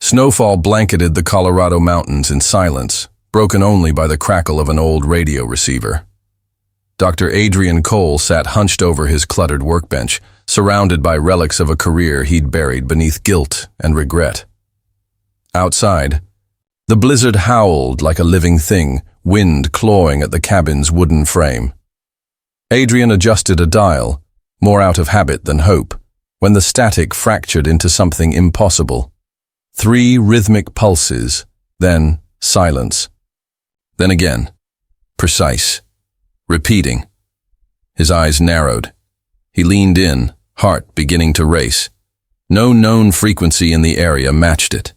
Snowfall blanketed the Colorado mountains in silence, broken only by the crackle of an old radio receiver. Dr. Adrian Cole sat hunched over his cluttered workbench, surrounded by relics of a career he'd buried beneath guilt and regret. Outside, the blizzard howled like a living thing, wind clawing at the cabin's wooden frame. Adrian adjusted a dial, more out of habit than hope, when the static fractured into something impossible. 3 rhythmic pulses, then silence. Then again, precise, repeating. His eyes narrowed. He leaned in, heart beginning to race. No known frequency in the area matched it.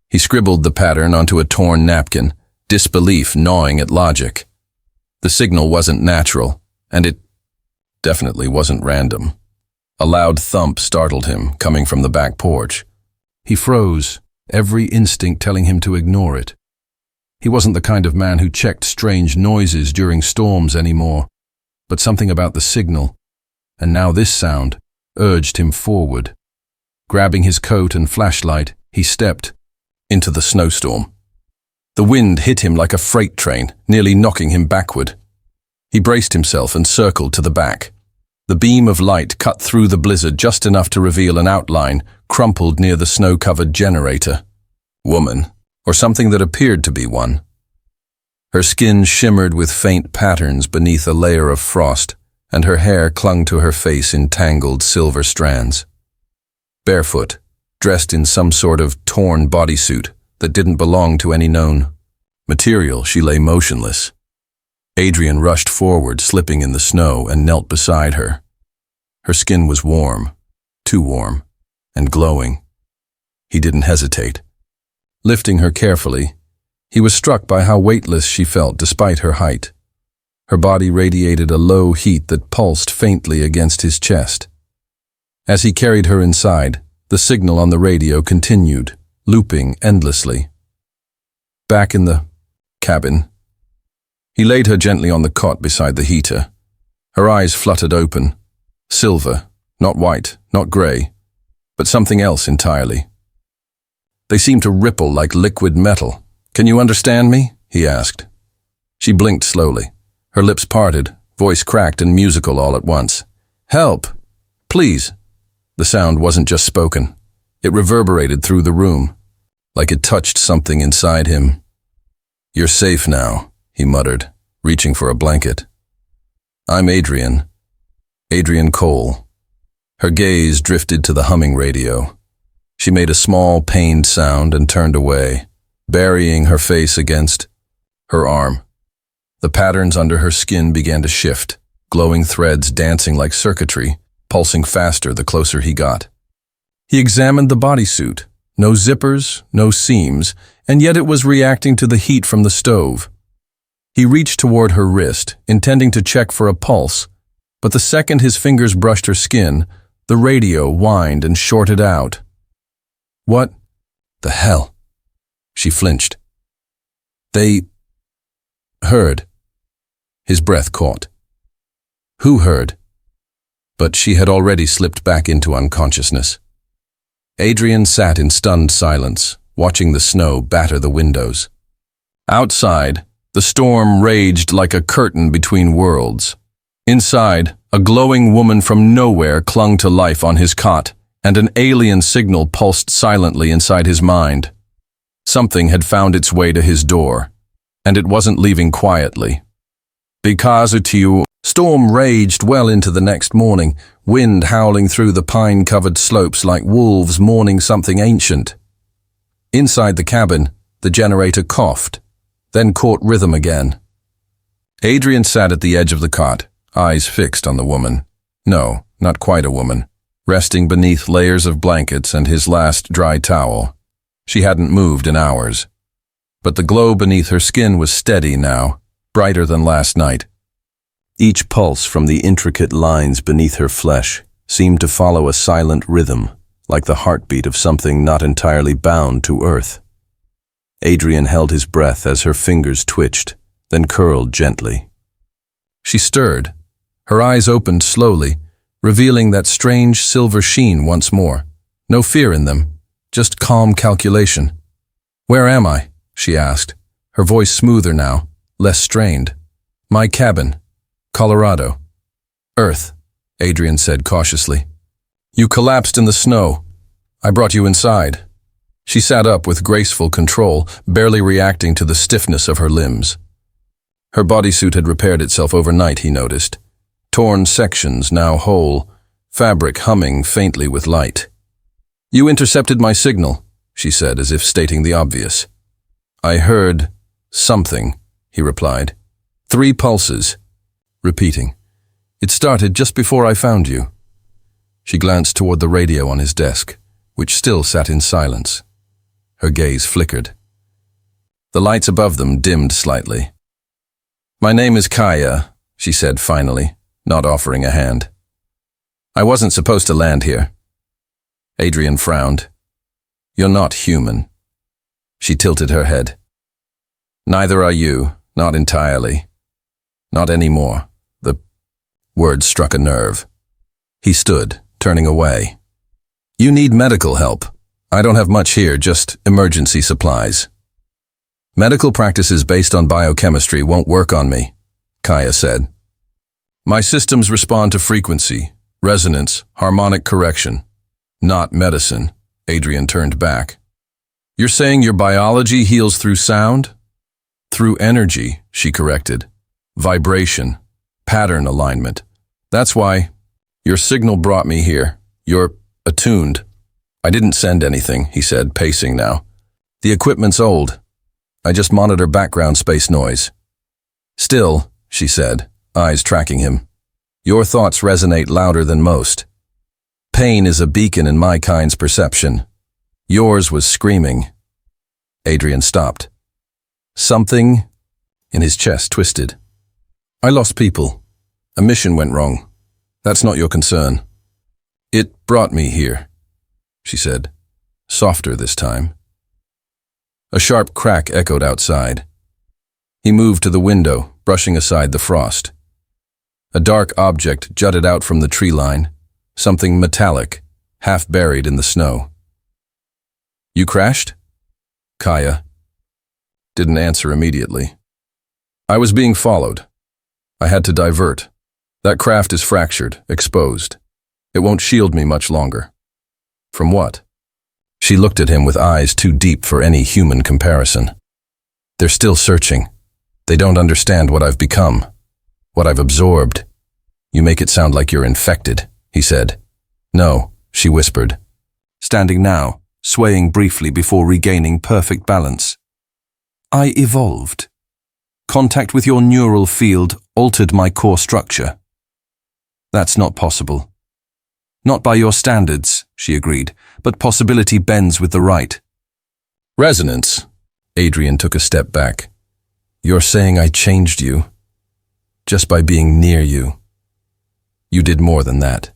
He scribbled the pattern onto a torn napkin, disbelief gnawing at logic. The signal wasn't natural, and it definitely wasn't random. A loud thump startled him, coming from the back porch. He froze, every instinct telling him to ignore it. He wasn't the kind of man who checked strange noises during storms anymore, but something about the signal, and now this sound, urged him forward. Grabbing his coat and flashlight, he stepped into the snowstorm. The wind hit him like a freight train, nearly knocking him backward. He braced himself and circled to the back. The beam of light cut through the blizzard just enough to reveal an outline crumpled near the snow-covered generator. Woman, or something that appeared to be one. Her skin shimmered with faint patterns beneath a layer of frost, and her hair clung to her face in tangled silver strands. Barefoot, dressed in some sort of torn bodysuit that didn't belong to any known material, she lay motionless. Adrian rushed forward, slipping in the snow, and knelt beside her. Her skin was warm, too warm, and glowing. He didn't hesitate. Lifting her carefully, he was struck by how weightless she felt despite her height. Her body radiated a low heat that pulsed faintly against his chest. As he carried her inside, the signal on the radio continued, looping endlessly. Back in the cabin, he laid her gently on the cot beside the heater. Her eyes fluttered open. Silver, not white, not gray, but something else entirely. They seemed to ripple like liquid metal. "Can you understand me?" he asked. She blinked slowly. Her lips parted, voice cracked and musical all at once. "Help! Please!" The sound wasn't just spoken. It reverberated through the room, like it touched something inside him. "You're safe now," he muttered, reaching for a blanket. "I'm Adrian Cole." Her gaze drifted to the humming radio. She made a small, pained sound and turned away, burying her face against her arm. The patterns under her skin began to shift, glowing threads dancing like circuitry, pulsing faster the closer he got. He examined the bodysuit. No zippers, no seams, and yet it was reacting to the heat from the stove. He reached toward her wrist, intending to check for a pulse, but the second his fingers brushed her skin, the radio whined and shorted out. "What the hell?" She flinched. "They heard." His breath caught. Who heard? But she had already slipped back into unconsciousness. Adrian sat in stunned silence, watching the snow batter the windows. Outside, the storm raged like a curtain between worlds. Inside, a glowing woman from nowhere clung to life on his cot, and an alien signal pulsed silently inside his mind. Something had found its way to his door, and it wasn't leaving quietly. Because storm raged well into the next morning, wind howling through the pine-covered slopes like wolves mourning something ancient. Inside the cabin, the generator coughed, then caught rhythm again. Adrian sat at the edge of the cot, eyes fixed on the woman. No, not quite a woman. Resting beneath layers of blankets and his last dry towel. She hadn't moved in hours. But the glow beneath her skin was steady now, brighter than last night. Each pulse from the intricate lines beneath her flesh seemed to follow a silent rhythm, like the heartbeat of something not entirely bound to earth. Adrian held his breath as her fingers twitched, then curled gently. She stirred. Her eyes opened slowly, revealing that strange silver sheen once more. No fear in them, just calm calculation. "Where am I?" she asked, her voice smoother now, less strained. "My cabin. Colorado." "Earth," Adrian said cautiously. "You collapsed in the snow. I brought you inside." She sat up with graceful control, barely reacting to the stiffness of her limbs. Her bodysuit had repaired itself overnight, he noticed. Torn sections, now whole, fabric humming faintly with light. "You intercepted my signal," she said, as if stating the obvious. "I heard something," he replied. "3 pulses." Repeating. "It started just before I found you." She glanced toward the radio on his desk, which still sat in silence. Her gaze flickered. The lights above them dimmed slightly. "My name is Kaya," she said finally, not offering a hand. "I wasn't supposed to land here." Adrian frowned. "You're not human." She tilted her head. "Neither are you, not entirely. Not anymore." The word struck a nerve. He stood, turning away. "You need medical help. I don't have much here, just emergency supplies." "Medical practices based on biochemistry won't work on me," Kaya said. "My systems respond to frequency, resonance, harmonic correction. Not medicine." Adrian turned back. "You're saying your biology heals through sound?" "Through energy," she corrected. "Vibration, pattern alignment. That's why your signal brought me here. You're attuned." "I didn't send anything," he said, pacing now. "The equipment's old. I just monitor background space noise." "Still," she said, eyes tracking him, "your thoughts resonate louder than most. Pain is a beacon in my kind's perception. Yours was screaming." Adrian stopped. Something in his chest twisted. "I lost people. A mission went wrong. That's not your concern." "It brought me here," she said, softer this time. A sharp crack echoed outside. He moved to the window, brushing aside the frost. A dark object jutted out from the tree line, something metallic, half buried in the snow. "You crashed?" Kaya didn't answer immediately. "I was being followed. I had to divert. That craft is fractured, exposed. It won't shield me much longer." "From what?" She looked at him with eyes too deep for any human comparison. "They're still searching. They don't understand what I've become, what I've absorbed." "You make it sound like you're infected," he said. "No," she whispered, standing now, swaying briefly before regaining perfect balance. "I evolved. Contact with your neural field altered my core structure." "That's not possible." "Not by your standards," she agreed, "but possibility bends with the right." "Resonance." Adrian took a step back. "You're saying I changed you just by being near you. You did more than that."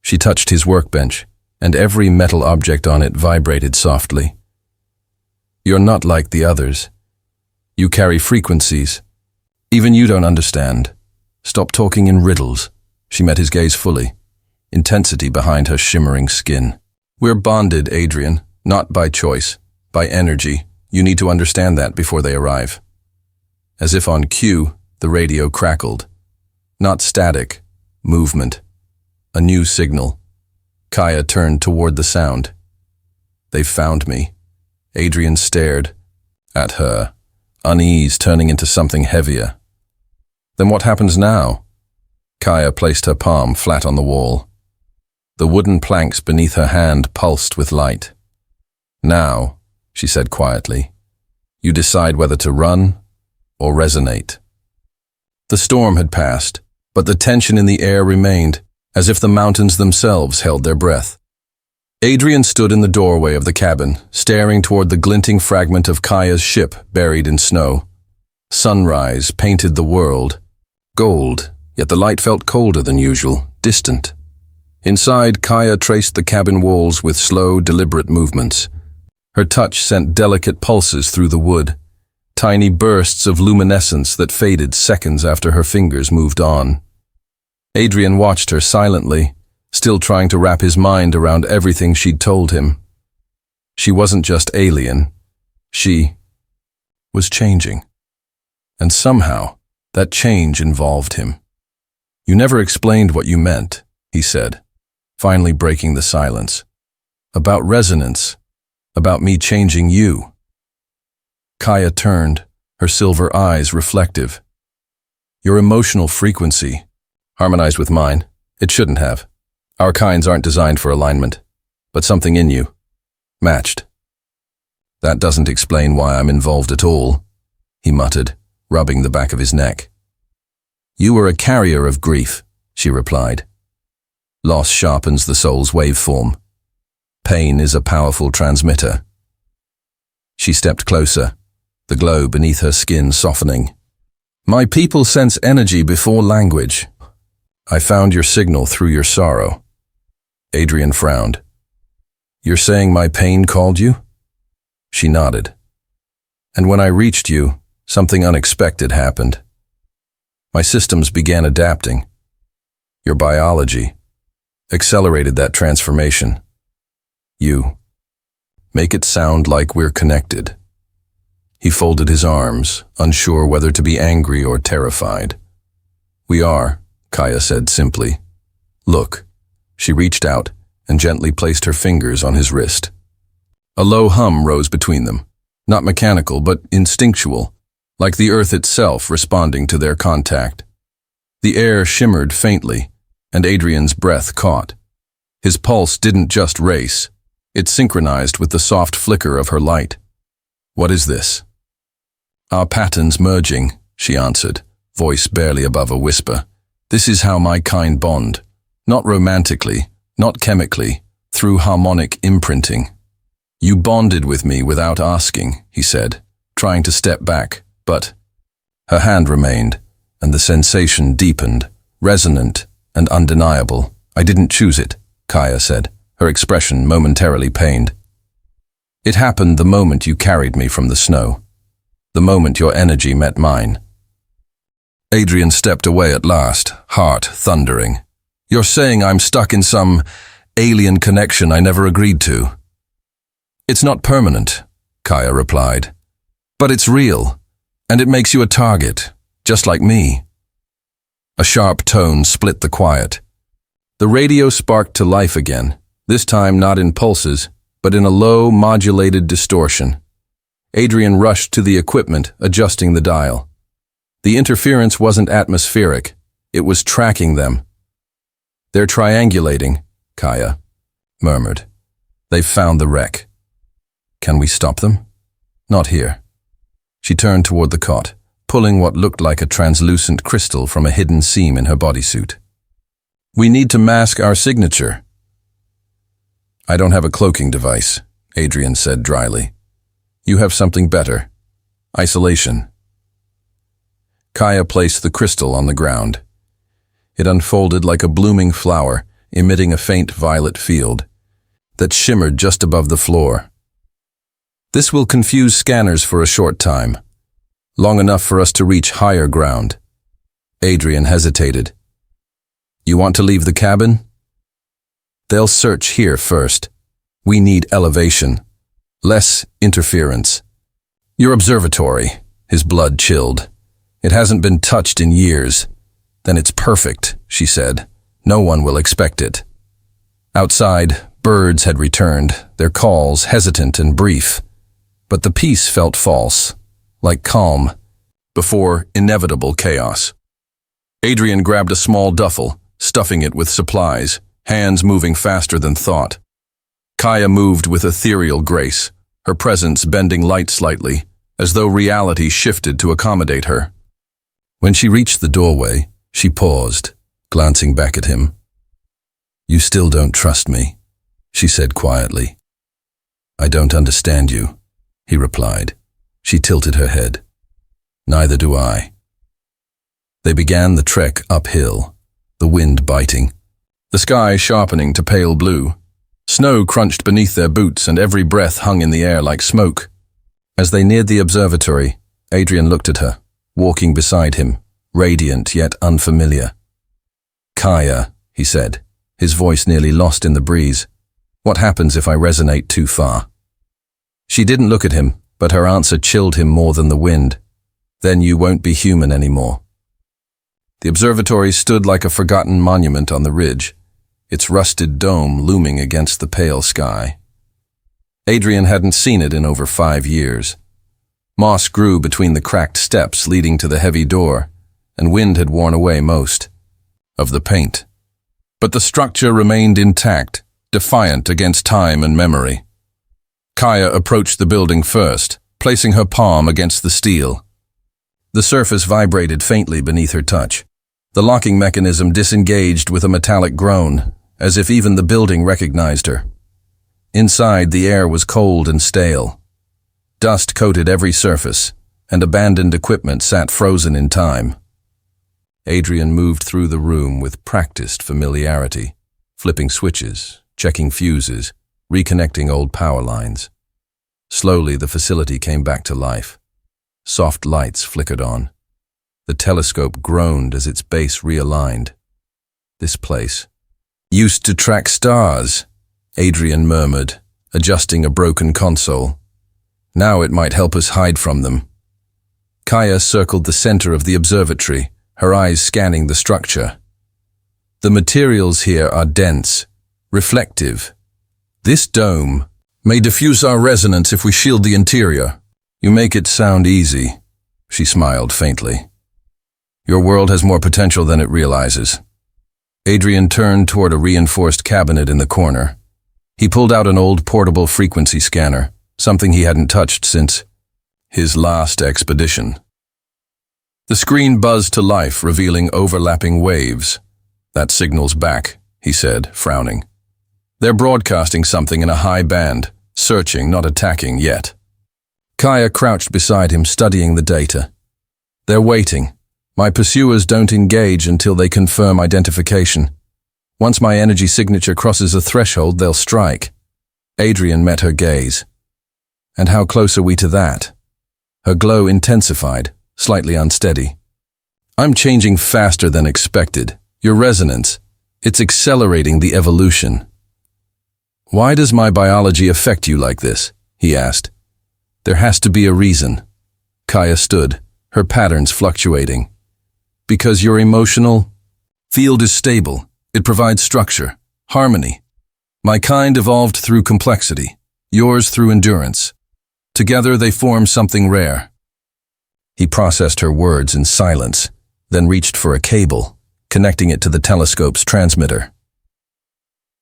She touched his workbench, and every metal object on it vibrated softly. "You're not like the others. You carry frequencies. Even you don't understand. Stop talking in riddles." She met his gaze fully, intensity behind her shimmering skin. "We're bonded, Adrian, not by choice, by energy. You need to understand that before they arrive." As if on cue, the radio crackled. Not static, movement. A new signal. Kaya turned toward the sound. "They've found me." Adrian stared at her, unease turning into something heavier. "Then what happens now?" Kaya placed her palm flat on the wall. The wooden planks beneath her hand pulsed with light. "Now," she said quietly, "you decide whether to run or resonate." The storm had passed, but the tension in the air remained, as if the mountains themselves held their breath. Adrian stood in the doorway of the cabin, staring toward the glinting fragment of Kaya's ship buried in snow. Sunrise painted the world gold, yet the light felt colder than usual, distant. Inside, Kaya traced the cabin walls with slow, deliberate movements. Her touch sent delicate pulses through the wood, tiny bursts of luminescence that faded seconds after her fingers moved on. Adrian watched her silently, still trying to wrap his mind around everything she'd told him. She wasn't just alien. She was changing. And somehow, that change involved him. "You never explained what you meant," he said, finally breaking the silence. "About resonance, about me changing you." Kaya turned, her silver eyes reflective. "Your emotional frequency harmonized with mine. It shouldn't have. Our kinds aren't designed for alignment, but something in you matched. That doesn't explain why I'm involved at all," he muttered, rubbing the back of his neck. "You were a carrier of grief," she replied. "Loss sharpens the soul's waveform. Pain is a powerful transmitter." She stepped closer, the glow beneath her skin softening. "My people sense energy before language. I found your signal through your sorrow." Adrian frowned. "You're saying my pain called you?" She nodded. "And when I reached you, something unexpected happened. My systems began adapting. Your biology accelerated that transformation. You make it sound like we're connected." He folded his arms, unsure whether to be angry or terrified. "We are," Kaya said simply. "Look." She reached out and gently placed her fingers on his wrist. A low hum rose between them, not mechanical but instinctual, like the earth itself responding to their contact. The air shimmered faintly, and Adrian's breath caught. His pulse didn't just race, it synchronized with the soft flicker of her light. "What is this?" "Our patterns merging," she answered, voice barely above a whisper. "This is how my kind bond. Not romantically, not chemically, through harmonic imprinting." "You bonded with me without asking," he said, trying to step back, but her hand remained, and the sensation deepened, resonant and undeniable. "I didn't choose it," Kaya said, her expression momentarily pained. "It happened the moment you carried me from the snow, the moment your energy met mine." Adrian stepped away at last, heart thundering. "You're saying I'm stuck in some alien connection I never agreed to?" "It's not permanent," Kaya replied. "But it's real, and it makes you a target, just like me." A sharp tone split the quiet. The radio sparked to life again, this time not in pulses, but in a low, modulated distortion. Adrian rushed to the equipment, adjusting the dial. The interference wasn't atmospheric, it was tracking them. "They're triangulating," Kaya murmured. "They've found the wreck." "Can we stop them?" "Not here." She turned toward the cot, pulling what looked like a translucent crystal from a hidden seam in her bodysuit. "We need to mask our signature." "I don't have a cloaking device," Adrian said dryly. "You have something better. Isolation." Kaya placed the crystal on the ground. It unfolded like a blooming flower, emitting a faint violet field that shimmered just above the floor. "This will confuse scanners for a short time, long enough for us to reach higher ground." Adrian hesitated. "You want to leave the cabin?" "They'll search here first. We need elevation, less interference." "Your observatory," his blood chilled. "It hasn't been touched in years." "Then it's perfect," she said. "No one will expect it." Outside, birds had returned, their calls hesitant and brief. But the peace felt false, like calm, before inevitable chaos. Adrian grabbed a small duffel, stuffing it with supplies, hands moving faster than thought. Kaya moved with ethereal grace, her presence bending light slightly, as though reality shifted to accommodate her. When she reached the doorway, she paused, glancing back at him. "You still don't trust me," she said quietly. "I don't understand you," he replied. She tilted her head. "Neither do I." They began the trek uphill, the wind biting, the sky sharpening to pale blue. Snow crunched beneath their boots and every breath hung in the air like smoke. As they neared the observatory, Adrian looked at her, walking beside him, radiant yet unfamiliar. "Kaya," he said, his voice nearly lost in the breeze. "What happens if I resonate too far?" She didn't look at him, but her answer chilled him more than the wind. Then you won't be human anymore. The observatory stood like a forgotten monument on the ridge, its rusted dome looming against the pale sky. Adrian hadn't seen it in over 5 years. Moss grew between the cracked steps leading to the heavy door, and wind had worn away most of the paint. But the structure remained intact, defiant against time and memory. Kaya approached the building first, placing her palm against the steel. The surface vibrated faintly beneath her touch. The locking mechanism disengaged with a metallic groan, as if even the building recognized her. Inside, the air was cold and stale. Dust coated every surface, and abandoned equipment sat frozen in time. Adrian moved through the room with practiced familiarity, flipping switches, checking fuses, reconnecting old power lines. Slowly, the facility came back to life. Soft lights flickered on. The telescope groaned as its base realigned. This place used to track stars, Adrian murmured, adjusting a broken console. Now it might help us hide from them. Kaya circled the center of the observatory, her eyes scanning the structure. The materials here are dense, reflective. This dome may diffuse our resonance if we shield the interior. You make it sound easy, she smiled faintly. Your world has more potential than it realizes. Adrian turned toward a reinforced cabinet in the corner. He pulled out an old portable frequency scanner, something he hadn't touched since his last expedition. The screen buzzed to life, revealing overlapping waves. That signal's back, he said, frowning. They're broadcasting something in a high band, searching, not attacking yet. Kaya crouched beside him, studying the data. They're waiting. My pursuers don't engage until they confirm identification. Once my energy signature crosses a threshold, they'll strike. Adrian met her gaze. And how close are we to that? Her glow intensified, slightly unsteady. I'm changing faster than expected. Your resonance, it's accelerating the evolution. Why does my biology affect you like this? He asked. There has to be a reason. Kaya stood, her patterns fluctuating. Because your emotional field is stable. It provides structure, harmony. My kind evolved through complexity, yours through endurance. Together they form something rare. He processed her words in silence, then reached for a cable, connecting it to the telescope's transmitter.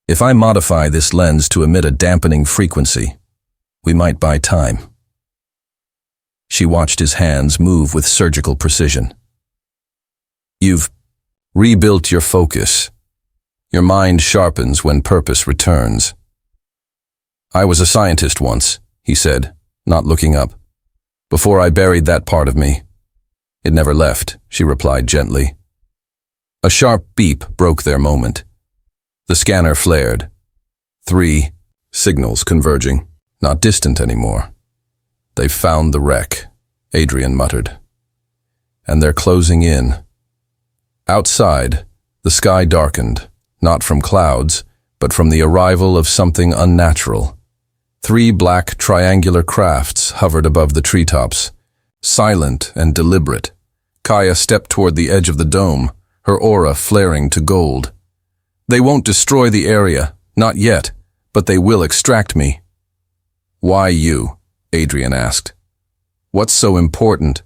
If I modify this lens to emit a dampening frequency, we might buy time. She watched his hands move with surgical precision. You've rebuilt your focus. Your mind sharpens when purpose returns. I was a scientist once, he said, not looking up. Before I buried that part of me. It never left, she replied gently. A sharp beep broke their moment. The scanner flared. 3 signals converging, not distant anymore. They've found the wreck, Adrian muttered. And they're closing in. Outside, the sky darkened, not from clouds, but from the arrival of something unnatural. 3 black triangular crafts hovered above the treetops, silent and deliberate. Kaya stepped toward the edge of the dome, her aura flaring to gold. They won't destroy the area, not yet, but they will extract me. Why you? Adrian asked. What's so important?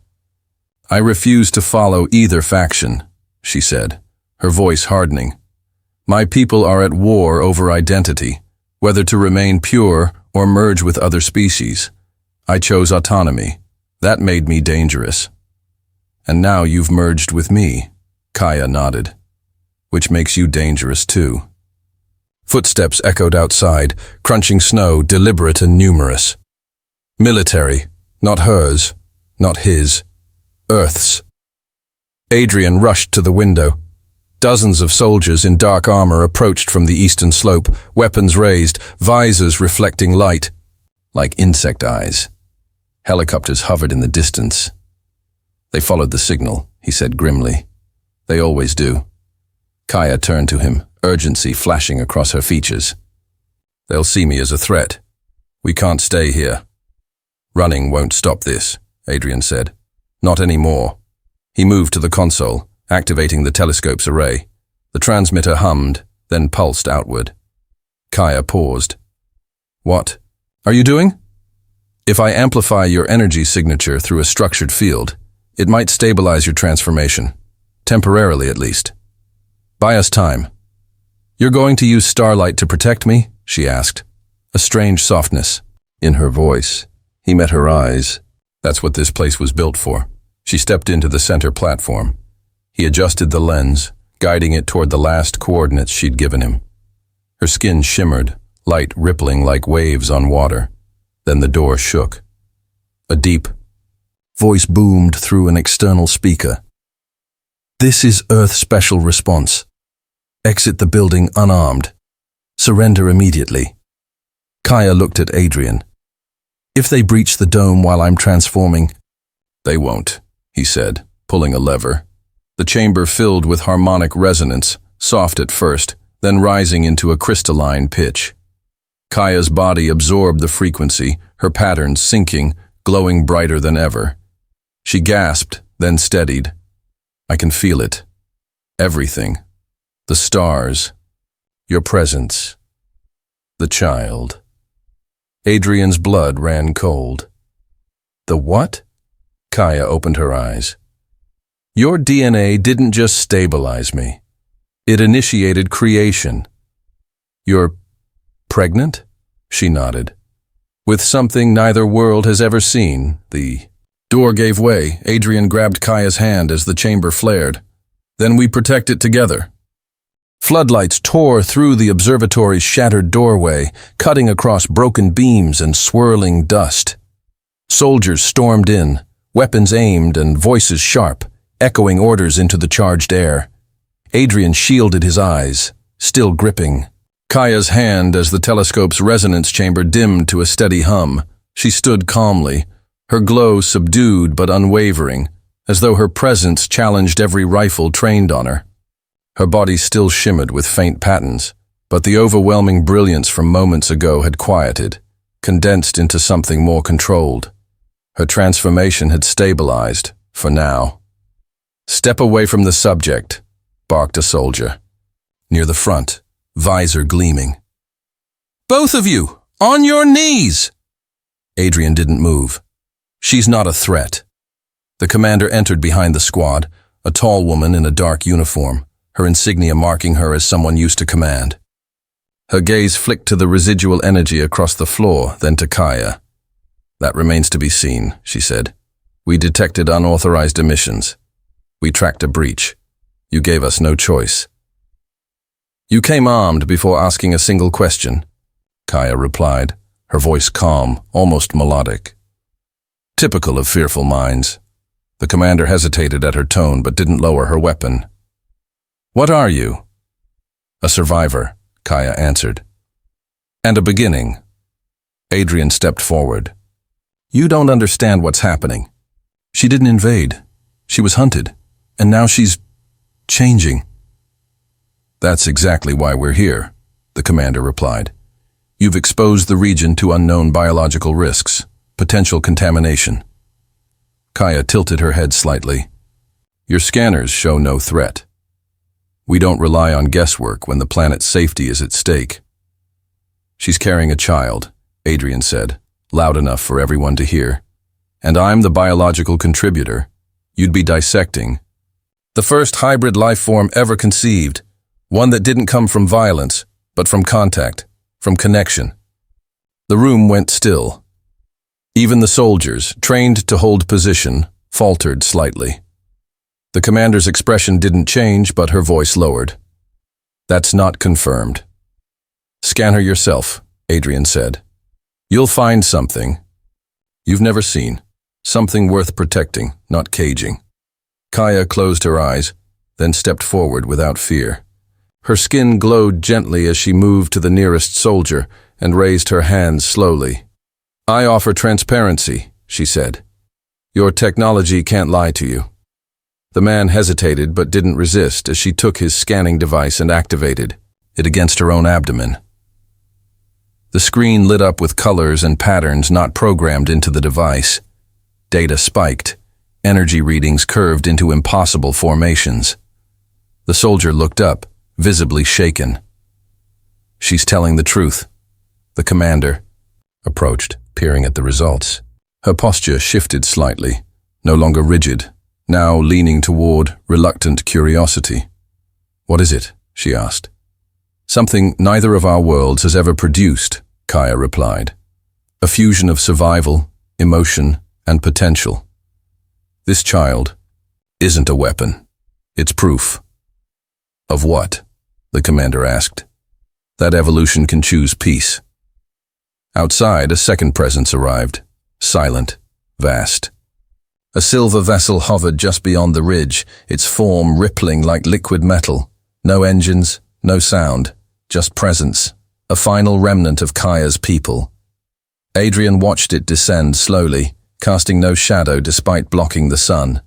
I refuse to follow either faction, she said, her voice hardening. My people are at war over identity, whether to remain pure or merge with other species. I chose autonomy. That made me dangerous. And now you've merged with me, Kaya nodded. Which makes you dangerous too. Footsteps echoed outside, crunching snow, deliberate and numerous. Military, not hers, not his, Earth's. Adrian rushed to the window. Dozens of soldiers in dark armor approached from the eastern slope, weapons raised, visors reflecting light, like insect eyes. Helicopters hovered in the distance. They followed the signal, he said grimly. They always do. Kaya turned to him, urgency flashing across her features. They'll see me as a threat. We can't stay here. Running won't stop this, Adrian said. Not anymore. He moved to the console, activating the telescope's array. The transmitter hummed, then pulsed outward. Kaya paused. What are you doing? If I amplify your energy signature through a structured field, it might stabilize your transformation. Temporarily, at least. Buy us time. You're going to use starlight to protect me? She asked, a strange softness in her voice. He met her eyes. That's what this place was built for. She stepped into the center platform. He adjusted the lens, guiding it toward the last coordinates she'd given him. Her skin shimmered, light rippling like waves on water. Then the door shook. A deep voice boomed through an external speaker. This is Earth Special Response. Exit the building unarmed. Surrender immediately. Kaya looked at Adrian. If they breach the dome while I'm transforming... They won't, he said, pulling a lever. The chamber filled with harmonic resonance, soft at first, then rising into a crystalline pitch. Kaya's body absorbed the frequency, her patterns sinking, glowing brighter than ever. She gasped, then steadied. I can feel it. Everything. The stars. Your presence. The child. Adrian's blood ran cold. The what? Kaya opened her eyes. Your DNA didn't just stabilize me. It initiated creation. You're pregnant? She nodded. With something neither world has ever seen. The door gave way. Adrian grabbed Kaya's hand as the chamber flared. Then we protect it together. Floodlights tore through the observatory's shattered doorway, cutting across broken beams and swirling dust. Soldiers stormed in, weapons aimed and voices sharp, echoing orders into the charged air. Adrian shielded his eyes, still gripping Kaya's hand as the telescope's resonance chamber dimmed to a steady hum. She stood calmly, her glow subdued but unwavering, as though her presence challenged every rifle trained on her. Her body still shimmered with faint patterns, but the overwhelming brilliance from moments ago had quieted, condensed into something more controlled. Her transformation had stabilized, for now. Step away from the subject, barked a soldier. Near the front, visor gleaming. Both of you, on your knees! Adrian didn't move. She's not a threat. The commander entered behind the squad, a tall woman in a dark uniform, her insignia marking her as someone used to command. Her gaze flicked to the residual energy across the floor, then to Kaya. That remains to be seen, she said. We detected unauthorized emissions. We tracked a breach. You gave us no choice. You came armed before asking a single question, Kaya replied, her voice calm, almost melodic. Typical of fearful minds. The commander hesitated at her tone but didn't lower her weapon. What are you? A survivor, Kaya answered. And a beginning. Adrian stepped forward. You don't understand what's happening. She didn't invade. She was hunted. And now she's changing. That's exactly why we're here, the commander replied. You've exposed the region to unknown biological risks, potential contamination. Kaya tilted her head slightly. Your scanners show no threat. We don't rely on guesswork when the planet's safety is at stake. She's carrying a child, Adrian said, loud enough for everyone to hear. And I'm the biological contributor. You'd be dissecting. The first hybrid life form ever conceived, one that didn't come from violence, but from contact, from connection. The room went still. Even the soldiers, trained to hold position, faltered slightly. The commander's expression didn't change, but her voice lowered. That's not confirmed. Scan her yourself, Adrian said. You'll find something you've never seen, something worth protecting, not caging. Kaya closed her eyes, then stepped forward without fear. Her skin glowed gently as she moved to the nearest soldier and raised her hands slowly. I offer transparency, she said. Your technology can't lie to you. The man hesitated but didn't resist as she took his scanning device and activated it against her own abdomen. The screen lit up with colors and patterns not programmed into the device. Data spiked. Energy readings curved into impossible formations. The soldier looked up, visibly shaken. "She's telling the truth." The commander approached, peering at the results. Her posture shifted slightly, no longer rigid, now leaning toward reluctant curiosity. "What is it?" she asked. "Something neither of our worlds has ever produced," Kaya replied. "A fusion of survival, emotion, and potential. This child isn't a weapon. It's proof." "Of what?" the commander asked. "That evolution can choose peace." Outside, a second presence arrived, silent, vast. A silver vessel hovered just beyond the ridge, its form rippling like liquid metal. No engines, no sound, just presence, a final remnant of Kaya's people. Adrian watched it descend slowly, casting no shadow despite blocking the sun.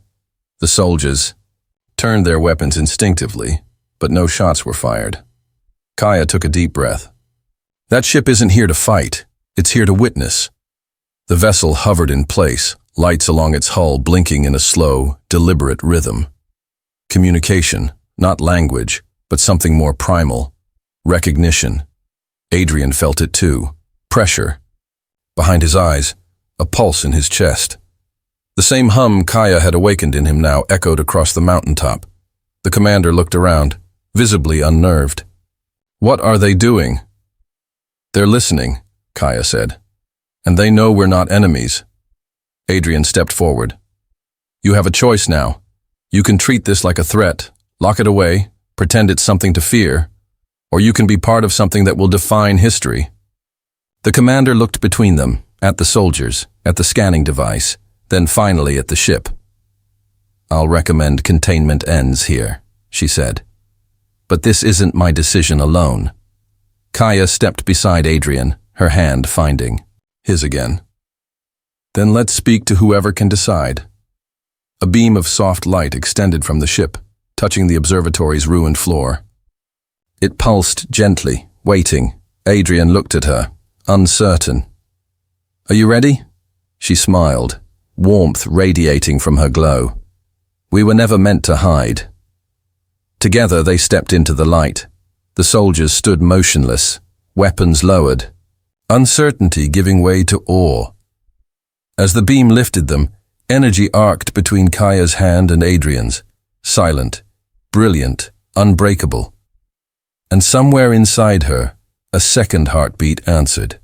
The soldiers turned their weapons instinctively, but no shots were fired. Kaya took a deep breath. "That ship isn't here to fight, it's here to witness." The vessel hovered in place, lights along its hull blinking in a slow, deliberate rhythm. Communication, not language, but something more primal. Recognition. Adrian felt it too. Pressure. Behind his eyes, a pulse in his chest. The same hum Kaya had awakened in him now echoed across the mountaintop. The commander looked around, visibly unnerved. "What are they doing?" "They're listening," Kaya said. "And they know we're not enemies." Adrian stepped forward. "You have a choice now. You can treat this like a threat, lock it away, pretend it's something to fear, or you can be part of something that will define history." The commander looked between them, at the soldiers, at the scanning device, then finally at the ship. "I'll recommend containment ends here," she said. "But this isn't my decision alone." Kaya stepped beside Adrian, her hand finding his again. "Then let's speak to whoever can decide." A beam of soft light extended from the ship, touching the observatory's ruined floor. It pulsed gently, waiting. Adrian looked at her, uncertain. "Are you ready?" She smiled, warmth radiating from her glow. "We were never meant to hide." Together they stepped into the light. The soldiers stood motionless, weapons lowered, uncertainty giving way to awe. As the beam lifted them, energy arced between Kaya's hand and Adrian's, silent, brilliant, unbreakable. And somewhere inside her, a second heartbeat answered.